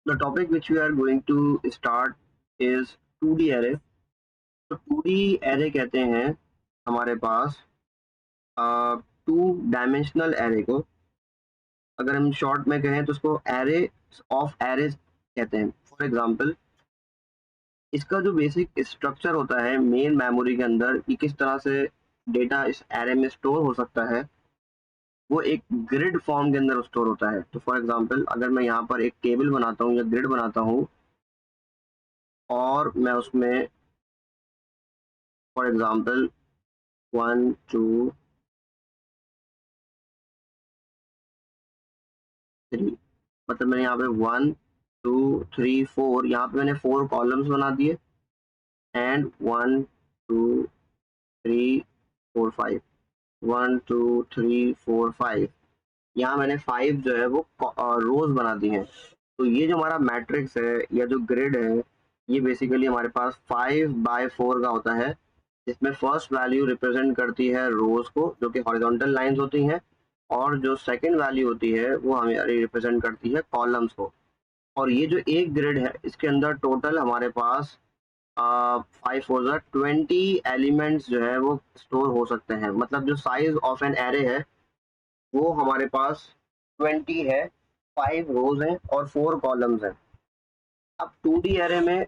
The topic which we are going to start is 2D array. तो 2D array कहते हैं हमारे पास two dimensional array को। अगर हम शॉर्ट में कहें तो उसको एरे ऑफ एरेज कहते हैं। फॉर एग्जांपल, इसका जो बेसिक स्ट्रक्चर होता है मेन मेमोरी के अंदर कि किस तरह से डेटा इस एरे में स्टोर हो सकता है, वो एक ग्रिड फॉर्म के अंदर स्टोर होता है। तो फॉर एग्जांपल, अगर मैं यहाँ पर एक टेबल बनाता हूँ या ग्रिड बनाता हूँ और मैं उसमें फॉर एग्जांपल 1 2 3, मतलब मैंने यहाँ पे 1 2 3 4, यहाँ पे मैंने 4 कॉलम्स बना दिए एंड 1 2 3 4 5, 1 2 3 4 5, यहाँ मैंने 5 जो है वो रोज बना दी हैं। तो ये जो हमारा मैट्रिक्स है या जो ग्रिड है, ये बेसिकली हमारे पास 5/4 का होता है, जिसमें फर्स्ट वैल्यू रिप्रेजेंट करती है रोज को जो कि हॉरिजॉन्टल लाइंस होती हैं, और जो सेकंड वैल्यू होती है वो हमारी रिप्रेजेंट करती है कॉलम्स को। और ये जो एक ग्रिड है इसके अंदर टोटल हमारे पास 5 4 20 एलिमेंट्स जो है वो स्टोर हो सकते हैं। मतलब जो साइज ऑफ एन एरे है वो हमारे पास 20 है, 5 रोज हैं और 4 कॉलम्स हैं। अब 2D एरे में,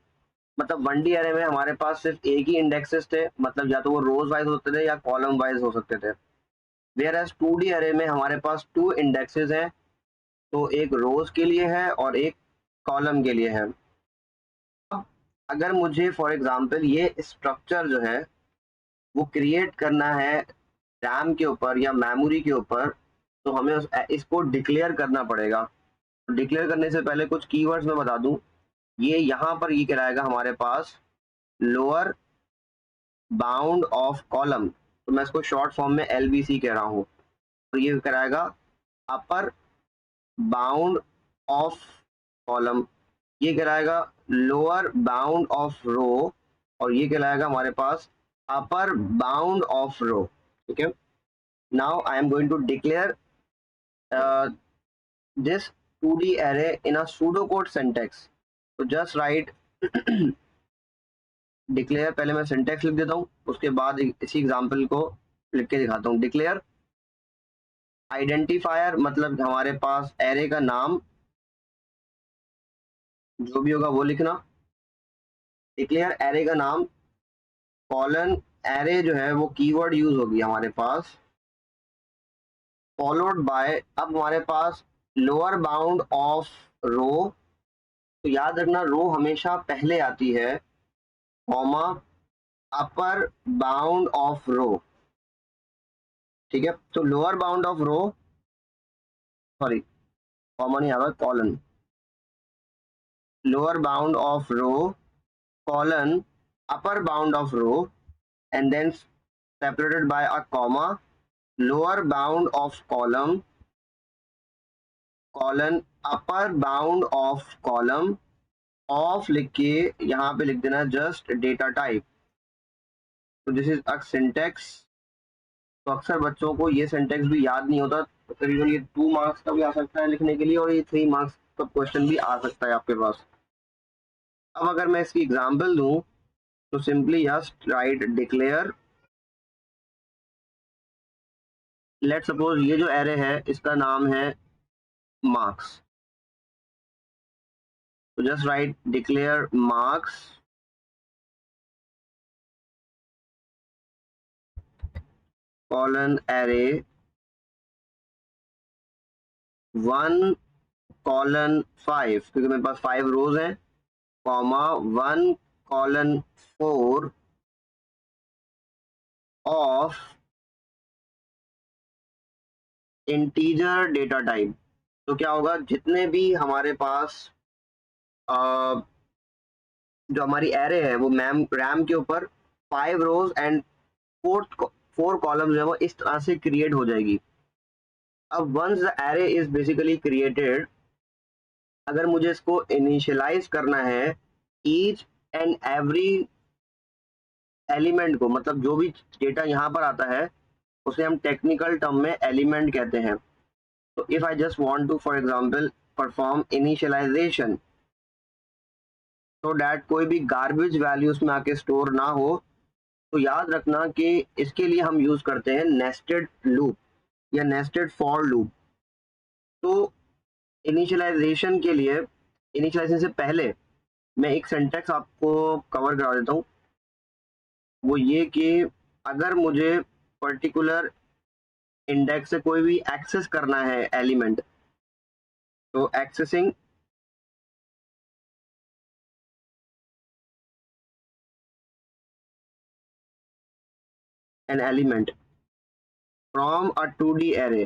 मतलब 1D एरे में हमारे पास सिर्फ एक ही इंडेक्सेस थे, मतलब या तो वो रोज वाइज होते थे या कॉलम वाइज हो सकते थे। वेयर एज 2D एरे में हमारे पास 2 इंडेक्सेस हैं, तो एक रोज के लिए है और एक कॉलम के लिए है। अब अगर मुझे फॉर एग्जांपल ये स्ट्रक्चर जो है वो क्रिएट करना है रैम के ऊपर या मेमोरी के ऊपर, तो हमें इसको डिक्लेयर करना पड़ेगा। डिक्लेयर करने से पहले कुछ कीवर्ड्स मैं बता दूं। ये यहाँ पर ये कहलाएगा हमारे पास लोअर बाउंड ऑफ कॉलम, तो मैं इसको शॉर्ट फॉर्म में LBC कह रहा हूँ। तो ये कराएगा अपर बाउंड ऑफ कॉलम, ये कहलाएगा लोअर बाउंड ऑफ रो, और ये कहलाएगा हमारे पास अपर बाउंड ऑफ रो। ठीक है, now I am going to declare this 2D array in a pseudocode syntax. तो just write डिक्लेयर, पहले मैं सिंटेक्स लिख देता हूँ, उसके बाद इसी एग्जांपल को लिख के दिखाता हूँ। डिक्लेयर आइडेंटिफायर, मतलब हमारे पास एरे का नाम जो भी होगा वो लिखना। डिक्लेयर एरे का नाम कॉलन, एरे जो है वो कीवर्ड यूज होगी हमारे पास, फॉलोड बाय, अब हमारे पास लोअर बाउंड ऑफ रो, तो याद रखना रो हमेशा पहले आती है, कॉमा अपर बाउंड ऑफ रो। ठीक है, तो lower bound of rho, sorry comma नहीं आगा, colon, lower bound of rho colon upper bound of row, and then separated by a comma, lower bound of column colon upper bound of column, of लिख के यहाँ पे लिख देना just data type. तो this is a syntax. तो अक्सर बच्चों को ये सिंटेक्स भी याद नहीं होता, तो करीबन ये 2 मार्क्स का भी आ सकता है लिखने के लिए, और ये 3 मार्क्स का क्वेश्चन भी आ सकता है आपके पास। अब अगर मैं इसकी एग्जांपल दूं तो simply just right declare, let suppose ये जो एरे है इसका नाम है मार्क्स, तो just right declare marks colon array 1 colon 5, क्योंकि मेरे पास 5 रोज हैं, comma 1 colon 4 of integer data type. तो क्या होगा, जितने भी हमारे पास जो हमारी एरे है वो रैम के ऊपर 5 रोज एंड 4 कॉलम्स है वो इस तरह से क्रिएट हो जाएगी। अब once the array is basically created, अगर मुझे इसको इनिशियलाइज करना है ईच एंड एवरी एलिमेंट को, मतलब जो भी डेटा यहाँ पर आता है उसे हम टेक्निकल टर्म में एलिमेंट कहते हैं। तो if I just want to for example perform initialization, so that कोई भी गार्बेज वैल्यू उसमें आके स्टोर ना हो। तो याद रखना कि इसके लिए हम यूज करते हैं नेस्टेड लूप या नेस्टेड फॉर लूप। तो इनिशियलाइजेशन के लिए, इनिशियलाइजेशन से पहले मैं एक सिंटैक्स आपको कवर करा देता हूँ। वो ये कि अगर मुझे पर्टिकुलर इंडेक्स से कोई भी एक्सेस करना है एलिमेंट, तो accessing an element from a 2D array.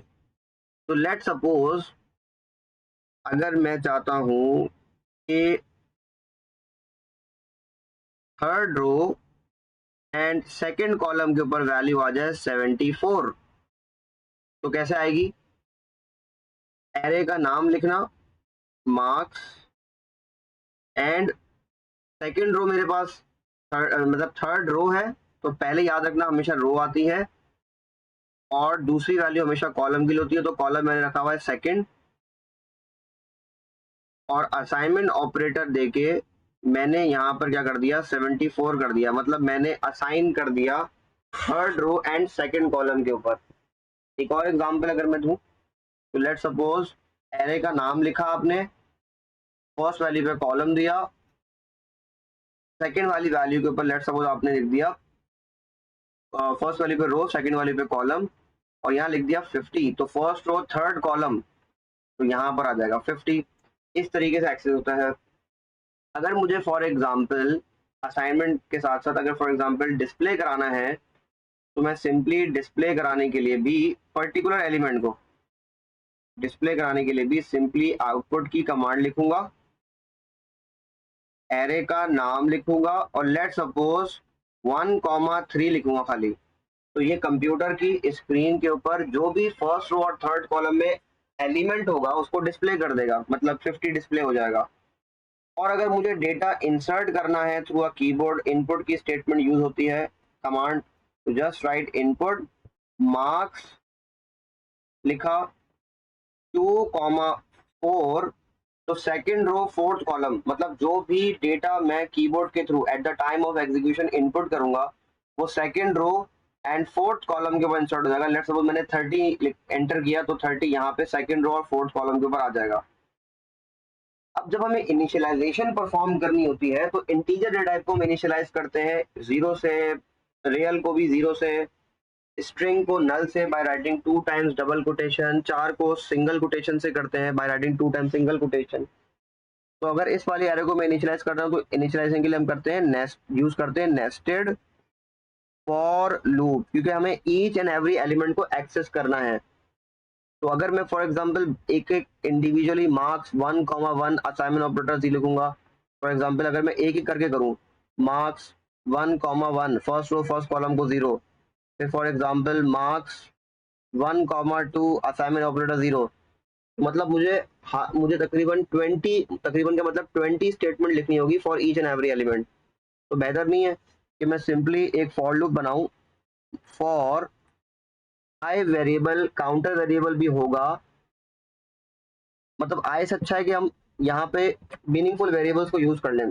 तो लेट सपोज अगर मैं चाहता हूं कि third row and second column के ऊपर वैल्यू आ जाए 74, तो कैसे आएगी? एरे का नाम लिखना, मार्क्स, एंड सेकंड रो मेरे पास मतलब थर्ड रो है, तो पहले याद रखना हमेशा रो आती है और दूसरी वैल्यू हमेशा कॉलम की होती है। तो कॉलम मैंने रखा हुआ है सेकंड, और असाइनमेंट ऑपरेटर देके मैंने यहाँ पर क्या कर दिया, 74 कर दिया। मतलब मैंने असाइन कर दिया third row and second column के ऊपर। एक और एग्जांपल अगर मैं दूं, तो लेट सपोज एरे का नाम लिखा आपने, फर्स्ट वैल्यू पे कॉलम दिया, सेकंड वाली वैल्यू के ऊपर लेट सपोज आपने लिख दिया फर्स्ट वैल्यू पे रो, सेकंड वैल्यू पे कॉलम, और यहाँ लिख दिया 50। तो फर्स्ट रो थर्ड कॉलम, तो यहाँ पर आ जाएगा 50। इस तरीके से एक्सेस होता है। अगर मुझे फॉर एग्जांपल असाइनमेंट के साथ साथ अगर फॉर एग्जांपल डिस्प्ले कराना है, तो मैं सिंपली डिस्प्ले कराने के लिए भी पर्टिकुलर एलिमेंट को डिस्प्ले कराने के लिए भी सिंपली आउटपुट की कमांड लिखूंगा, एरे का नाम लिखूंगा, और लेट सपोज 1,3 लिखूंगा खाली। तो ये कंप्यूटर की स्क्रीन के ऊपर जो भी फर्स्ट रो और थर्ड कॉलम में एलिमेंट होगा उसको डिस्प्ले कर देगा, मतलब 50 डिस्प्ले हो जाएगा। और अगर मुझे डेटा इंसर्ट करना है थ्रू अ कीबोर्ड, इनपुट की स्टेटमेंट यूज होती है कमांड, तो जस्ट राइट इनपुट मार्क्स लिखा 2,4, तो सेकंड रो फोर्थ कॉलम, मतलब जो भी डेटा मैं कीबोर्ड के through at the time of execution input करूंगा वो second row and fourth column के ऊपर इंसर्ट हो जाएगा। लेट्स सपोज मैंने 30 एंटर किया, तो 30 यहाँ पे सेकंड रो और फोर्थ कॉलम के ऊपर आ जाएगा। अब जब हमें इनिशियलाइजेशन परफॉर्म करनी होती है, तो इंटीजर डेटा टाइप को हम इनिशियलाइज करते हैं जीरो से, रियल को भी जीरो से, स्ट्रिंग को नल से by writing 2 times double quotation, चार को सिंगल कोटेशन से करते हैं by writing 2 times single quotation. तो अगर इस वाली एरे को मैं इनिशियलाइज कर रहा हूँ, तो इनिशियलाइजेशन के लिए हम करते हैं नेस्ट, यूज करते हैं नेस्टेड फॉर लूप, क्योंकि हमें ईच एंड एवरी एलिमेंट को एक्सेस करना है। तो अगर मैं फॉर एग्जांपल एक एक इंडिविजुअली मार्क्स 1,1 असाइनमेंट ऑपरेटर ही लिखूंगा, फॉर एग्जांपल अगर मैं एक एक करके करूं, marks 1,1 first row first column को 0, फिर for example marks 1,2 assignment operator 0, मतलब मुझे, हाँ, मुझे तकरीबन 20, तकरीबन का मतलब 20 स्टेटमेंट लिखनी होगी for each and every element. तो बेहतर नहीं है कि मैं सिंपली एक फॉर लूप बनाऊं, for I variable counter variable भी होगा, मतलब आई से अच्छा है कि हम यहाँ पे मीनिंगफुल वेरिएबल्स को यूज कर लें।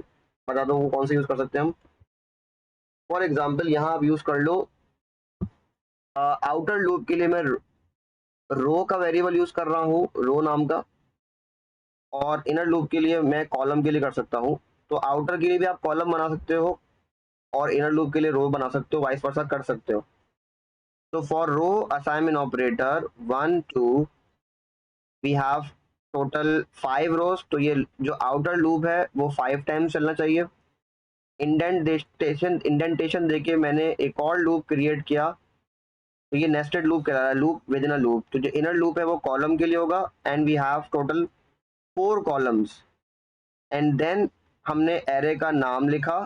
बता दो वो कौन से यूज कर सकते हैं हम। फॉर एग्जांपल यहाँ आप यूज कर लो आउटर लूप के लिए मैं रो का वेरिएबल यूज कर रहा हूँ, रो नाम का, और इनर लूप के लिए मैं कॉलम के लिए कर सकता हूँ। तो आउटर के लिए भी आप कॉलम बना सकते हो और इनर लूप के लिए रो बना सकते हो, वाइस वर्सा कर सकते हो। तो for row assignment operator 1 2 we have total 5 rows, तो ये जो आउटर लूप है वो 5 टाइम्स चलना चाहिए। इंडेंटेशन देके मैंने एक और लूप क्रिएट किया, तो ये नेस्टेड लूप कह रहा है, loop with in a loop. तो जो इनर लूप है वो कॉलम के लिए होगा, and we have total 4 columns. And then हमने एरे का नाम लिखा,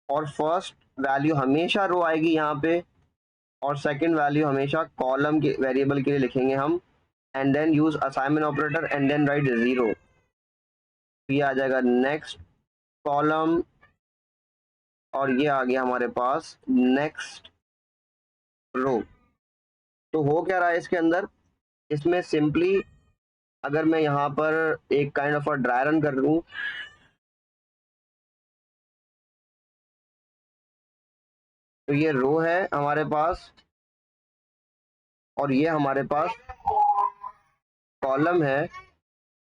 और फर्स्ट वैल्यू हमेशा रो आएगी यहाँ पे, और सेकंड वैल्यू हमेशा कॉलम के वेरिएबल के लिए लिखेंगे हम, and then use assignment operator and then write 0। ये आ जाएगा नेक्स्ट कॉलम, और ये आ गया हमारे पास नेक्स्ट रो। तो हो क्या रहा है इसके अंदर, इसमें सिंपली अगर मैं यहाँ पर एक kind of a dry run कर लूँ, तो ये रो है हमारे पास और ये हमारे पास कॉलम है।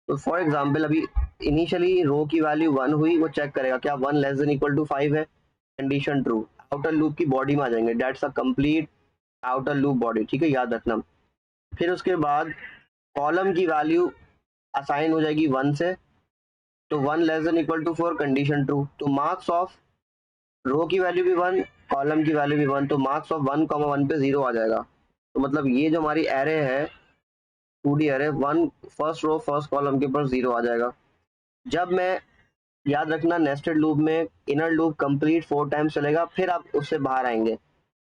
तो फॉर एग्जाम्पल अभी इनिशियली रो की वैल्यू 1 हुई, वो चेक करेगा क्या 1 लेस देन इक्वल टू 5 है, कंडीशन ट्रू, आउटर लूप की बॉडी में आ जाएंगे, dates a complete outer loop body, ठीक है, याद रखना। फिर उसके बाद कॉलम की वैल्यू असाइन हो जाएगी 1 से, तो 1 less than equal to 4, condition true, तो मार्क्स ऑफ रो की वैल्यू भी 1, कॉलम की वैल्यू भी 1, तो मार्क्स ऑफ 1, 1 पे 0 आ जाएगा। तो मतलब ये जो हमारी एरे है 2D array, 1 first row first column के ऊपर 0 आ जाएगा। जब मैं, याद रखना नेस्टेड लूप में इनर लूप कंप्लीट 4 टाइम्स चलेगा, फिर आप उससे बाहर आएंगे।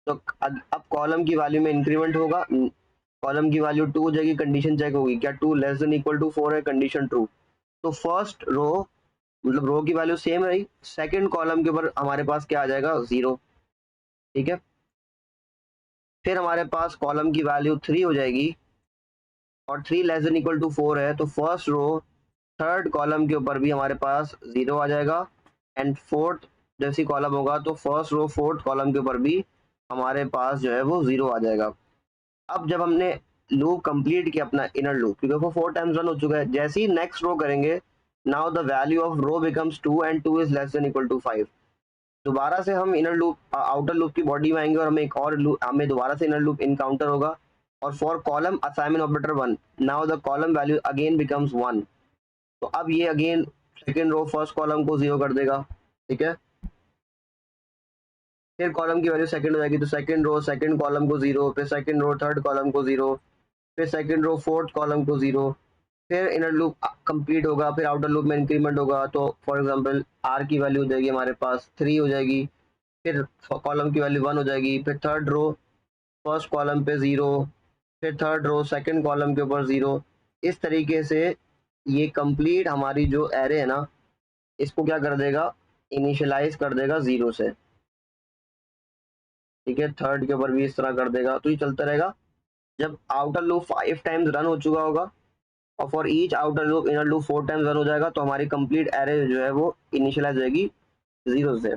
तो अब कॉलम की वैल्यू में इंक्रीमेंट होगा, कॉलम की वैल्यू 2 हो जाएगी, कंडीशन चेक होगी क्या 2 लेस देन इक्वल टू 4 है, कंडीशन ट्रू। तो फर्स्ट रो मतलब रो की वैल्यू सेम रही, सेकंड कॉलम के ऊपर हमारे पास क्या आ जाएगा 0, ठीक है। फिर हमारे पास कॉलम की वैल्यू 3 हो जाएगी और 3 लेस देन इक्वल टू 4 है, तो फर्स्ट रो थर्ड कॉलम के ऊपर भी हमारे पास 0 आ जाएगा, एंड फोर्थ जैसी कॉलम होगा तो फर्स्ट रो फोर्थ कॉलम के ऊपर भी हमारे पास जो है वो 0 आ जाएगा। अब जब हमने लूप कंप्लीट किया अपना इनर लूप, क्योंकि वो 4 टाइम्स रन हो चुका है, जैसे ही नेक्स्ट रो करेंगे, now the value of row becomes 2 and 2 is less than equal to 5। दोबारा से हम इनर लूप आउटर लूप की बॉडी में आएंगे और हमें एक और हमें दोबारा से इनर लूप इनकाउंटर होगा, और for column assignment operator 1, now the column value again becomes 1। तो अब ये again second row first column को 0 कर देगा, ठीक है। फिर कॉलम की वैल्यू सेकंड हो जाएगी, तो सेकंड रो सेकंड कॉलम को 0, फिर सेकंड रो थर्ड कॉलम को 0, फिर सेकंड रो फोर्थ कॉलम को 0। फिर इनर लूप कंप्लीट होगा, फिर आउटर लूप में इंक्रीमेंट होगा, तो फॉर एग्जांपल आर की वैल्यू हो जाएगी हमारे पास 3 हो जाएगी, फिर कॉलम की वैल्यू 1 हो जाएगी, फिर थर्ड रो फर्स्ट कॉलम पे 0, फिर थर्ड रो सेकंड कॉलम के ऊपर 0। इस तरीके से ये कंप्लीट हमारी जो एरे है ना, इसको क्या कर देगा, इनिशियलाइज कर देगा 0 से, ठीक है। थर्ड के ऊपर भी इस तरह कर देगा, तो ये चलता रहेगा। जब आउटर लूप 5 टाइम्स रन हो चुका होगा और for each outer loop inner loop 4 times run हो जाएगा, तो हमारी कंप्लीट एरे जो है वो इनिशियलाइज होगी 0 से।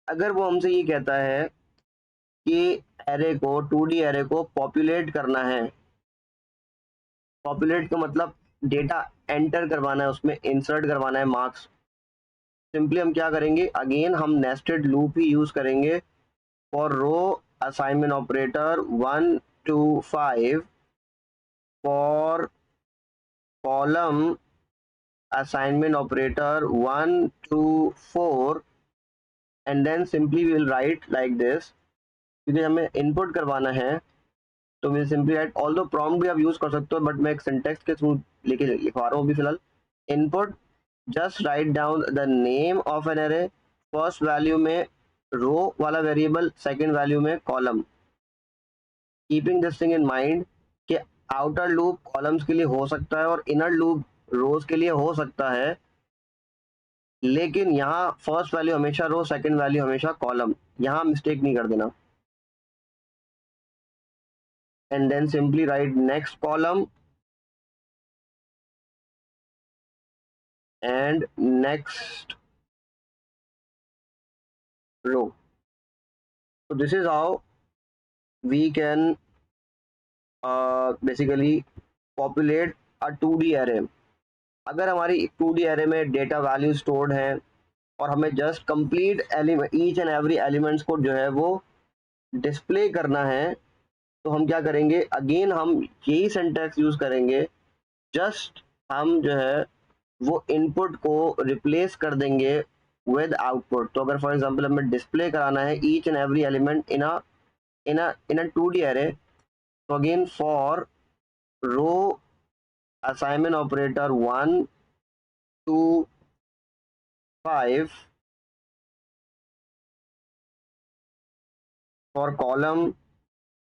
अगर वो हमसे ये कहता है कि एरे को 2D एरे को पॉपुलेट करना है, पॉपुलेट का मतलब डेटा एंटर करवाना है, उसमें इंसर्ट करवाना है मार्क्स, सिंपली हम क्या करेंगे, अगेन हम नेस्टेड लूप ही यूज करेंगे for row assignment operator 1 to 5, for column assignment operator 1 to 4, and then simply we will write like this, क्योंकि हमें इनपुट करवाना है तो we will simply write, although prompt भी आप यूज कर सकते हो बट मैं एक सिंटेक्स के थ्रू लेके लिखवा रहा हूँ अभी फिलहाल। Input just write down the name of an array, first value में रो वाला वेरिएबल, सेकंड वैल्यू में column, keeping this thing in mind कि आउटर लूप कॉलम्स के लिए हो सकता है और इनर लूप रोज के लिए हो सकता है, लेकिन यहाँ फर्स्ट वैल्यू हमेशा रो, सेकंड वैल्यू हमेशा कॉलम, यहाँ मिस्टेक नहीं कर देना। And then simply write next column and next row. so this is how we can basically populate a 2D array। अगर हमारी 2D array में डेटा वैल्यू स्टोर्ड है और हमें just complete element each and every elements को जो है वो डिस्प्ले करना है, तो हम क्या करेंगे, अगेन हम यही सिंटैक्स यूज करेंगे, जस्ट हम जो है वो इनपुट को रिप्लेस कर देंगे विद आउटपुट। तो अगर फॉर एग्जांपल हमें डिस्प्ले कराना है each and every element in a 2D array, तो again for row assignment operator 1 to 5, for column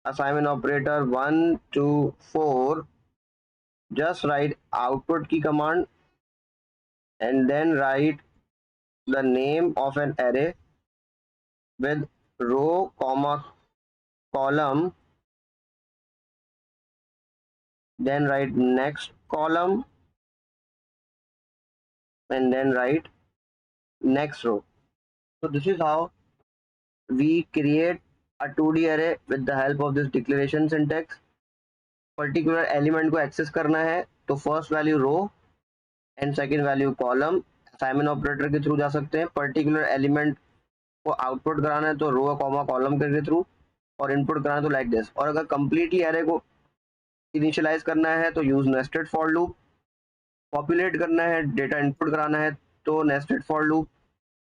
assignment operator 1 to 4, just write output की command and then write the name of an array with row comma column, then write next column and then write next row. So this is how we create a 2D array with the help of this declaration syntax. Particular element को access करना है तो first value row and second value column assignment operator के through जा सकते हैं। Particular element को output कराना है तो रो कॉमा कॉलम के थ्रू, और इनपुट कराना है तो लाइक दिस। और अगर कंप्लीटली एरे को इनिशियलाइज करना है तो use nested for loop. Populate करना है, डेटा इनपुट कराना है तो नेस्टेड फॉर लूप,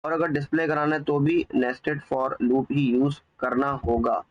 और अगर डिस्प्ले कराना है तो भी नेस्टेड फॉर लूप ही यूज करना होगा।